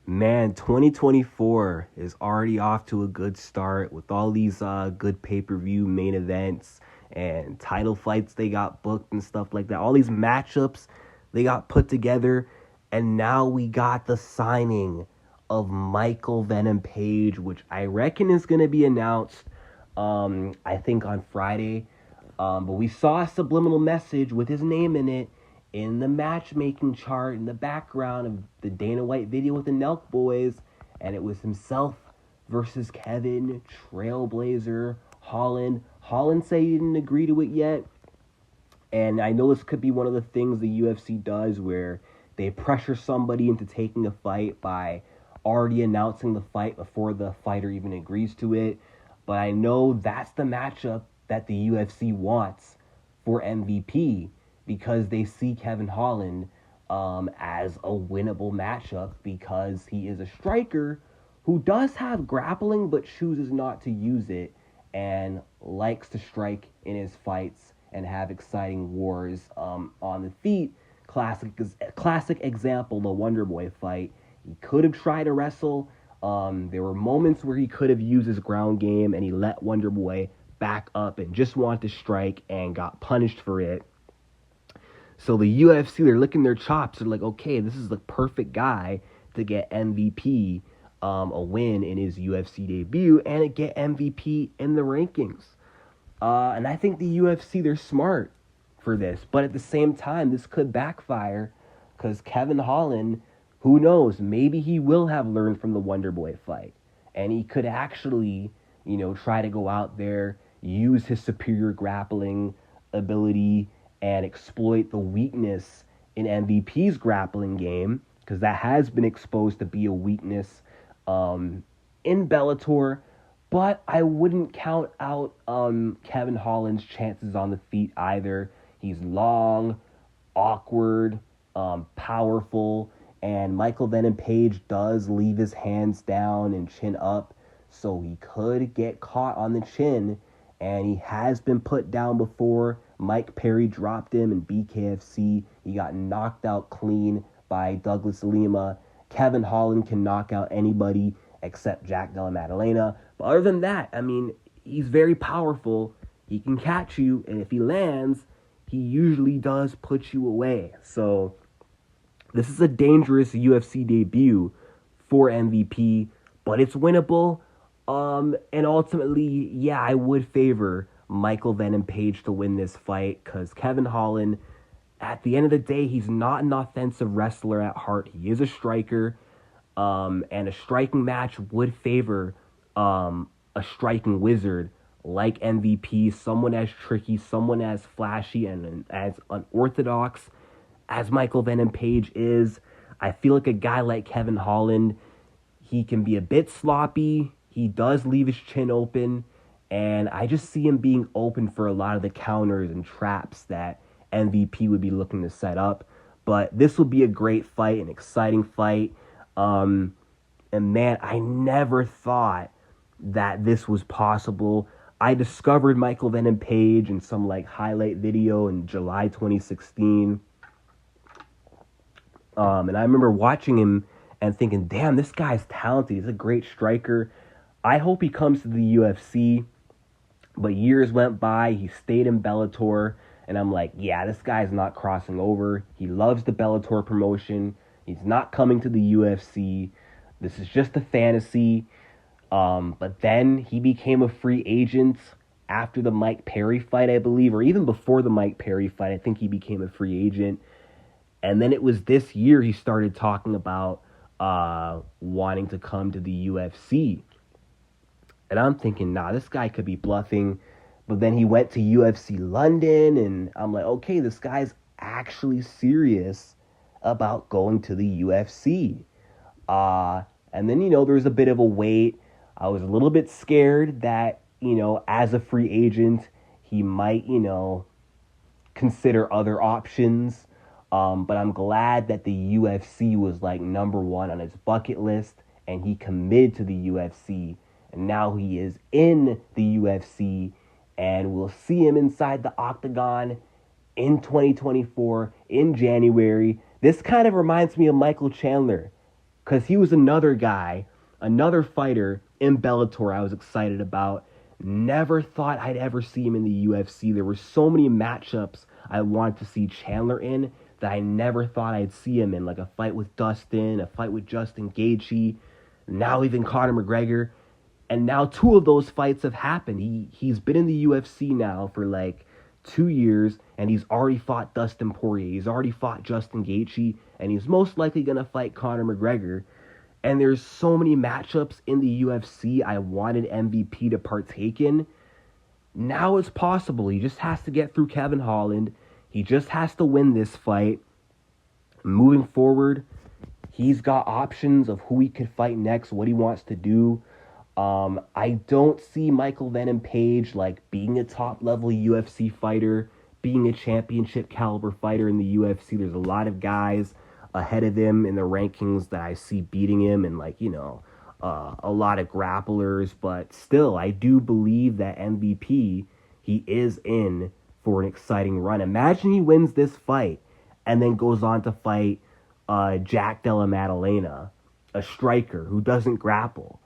Man, 2024 is already off to a good start with all these good pay-per-view main events and title fights they got booked and stuff like that. All these matchups they got put together, and now we got the signing of Michael Venom Page, which I reckon is going to be announced, I think on Friday. But we saw a subliminal message with his name in it in the matchmaking chart in the background of the Dana White video with the Nelk Boys, and it was himself versus Kevin, Trailblazer, Holland. Holland said he didn't agree to it yet, and I know this could be one of the things the UFC does where they pressure somebody into taking a fight by already announcing the fight before the fighter even agrees to it, but I know that's the matchup that the UFC wants for MVP, because they see Kevin Holland as a winnable matchup because he is a striker who does have grappling but chooses not to use it and likes to strike in his fights and have exciting wars on the feet. Classic example, the Wonder Boy fight. He could have tried to wrestle. There were moments where he could have used his ground game and he let Wonder Boy back up and just wanted to strike and got punished for it. So the UFC, they're licking their chops. They're like, okay, this is the perfect guy to get MVP, a win in his UFC debut, and to get MVP in the rankings. And I think the UFC, they're smart for this. But at the same time, this could backfire because Kevin Holland, who knows, maybe he will have learned from the Wonder Boy fight. And he could actually, try to go out there, use his superior grappling ability, and exploit the weakness in MVP's grappling game, because that has been exposed to be a weakness in Bellator. But I wouldn't count out Kevin Holland's chances on the feet either. He's long, awkward, powerful, and Michael Venom Page does leave his hands down and chin up, so he could get caught on the chin, and he has been put down before. Mike Perry dropped him in BKFC. He got knocked out clean by Douglas Lima. Kevin Holland can knock out anybody except Jack Della Maddalena. But other than that, he's very powerful. He can catch you, and if he lands, he usually does put you away. So this is a dangerous UFC debut for MVP, but it's winnable. And ultimately, yeah, I would favor Michael Venom Page to win this fight because Kevin Holland, at the end of the day, he's not an offensive wrestler at heart. He is a striker, and a striking match would favor a striking wizard like MVP, someone as tricky, someone as flashy, and as unorthodox as Michael Venom Page is. I feel like a guy like Kevin Holland, he can be a bit sloppy. He does leave his chin open, and I just see him being open for a lot of the counters and traps that MVP would be looking to set up. But this will be a great fight, an exciting fight. And man, I never thought that this was possible. I discovered Michael Venom Page in some highlight video in July 2016. And I remember watching him and thinking, damn, this guy's talented. He's a great striker. I hope he comes to the UFC. But years went by. He stayed in Bellator. And I'm like, yeah, this guy's not crossing over. He loves the Bellator promotion. He's not coming to the UFC. This is just a fantasy. But then he became a free agent after the Mike Perry fight, I believe. Or even before the Mike Perry fight, I think he became a free agent. And then it was this year he started talking about wanting to come to the UFC. And I'm thinking, nah, this guy could be bluffing. But then he went to UFC London, and I'm like, okay, this guy's actually serious about going to the UFC. And then, there was a bit of a wait. I was a little bit scared that, as a free agent, he might, consider other options. But I'm glad that the UFC was number one on his bucket list, and he committed to the UFC. And now he is in the UFC, and we'll see him inside the octagon in 2024 in January. This kind of reminds me of Michael Chandler, because he was another guy, another fighter in Bellator I was excited about. Never thought I'd ever see him in the UFC. There were so many matchups I wanted to see Chandler in that I never thought I'd see him in, like a fight with Dustin, a fight with Justin Gaethje, now even Conor McGregor. And now two of those fights have happened. He's been in the UFC now for like 2 years, and he's already fought Dustin Poirier. He's already fought Justin Gaethje, and he's most likely going to fight Conor McGregor. And there's so many matchups in the UFC I wanted MVP to partake in. Now it's possible. He just has to get through Kevin Holland. He just has to win this fight. Moving forward, he's got options of who he could fight next, what he wants to do. I don't see Michael Venom Page like being a top level UFC fighter, being a championship caliber fighter in the UFC. There's a lot of guys ahead of him in the rankings that I see beating him, and like, a lot of grapplers. But still, I do believe that MVP, he is in for an exciting run. Imagine he wins this fight and then goes on to fight Jack Della Maddalena, a striker who doesn't grapple.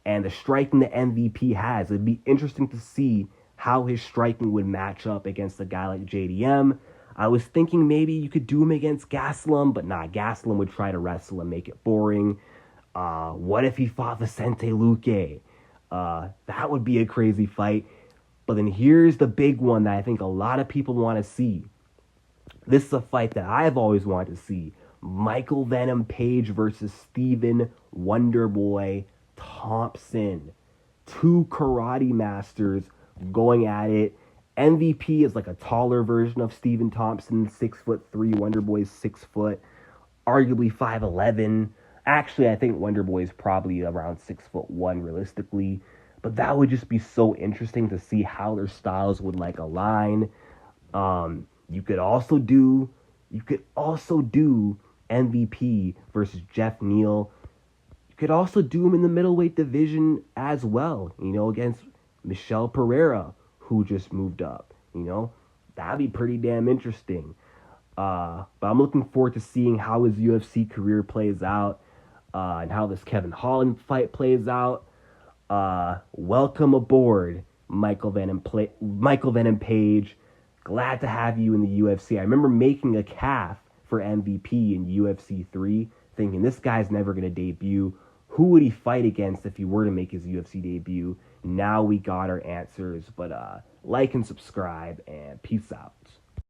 And the striking that MVP has, it'd be interesting to see how his striking would match up against a guy like JDM. I was thinking maybe you could do him against Gastelum, but nah, Gastelum would try to wrestle and make it boring. What if he fought Vicente Luque? That would be a crazy fight. But then here's the big one that I think a lot of people want to see. This is a fight that I've always wanted to see. Michael Venom Page versus Stephen Wonderboy Thompson. Two karate masters going at it. MVP is like a taller version of Stephen Thompson, 6'3". Wonderboy's 6 foot, arguably 5'11". Actually, I think Wonderboy is probably around 6'1" realistically. But that would just be so interesting to see how their styles would like align. You could also do MVP versus Jeff Neal. You could also do him in the middleweight division as well, against Michelle Pereira, who just moved up. That'd be pretty damn interesting. But I'm looking forward to seeing how his UFC career plays out, and how this Kevin Holland fight plays out. Welcome aboard, Michael Venom Page. Glad to have you in the UFC. I remember making a calf for MVP in UFC 3, thinking this guy's never going to debut. Who would he fight against if he were to make his UFC debut? Now we got our answers. But like and subscribe, and peace out.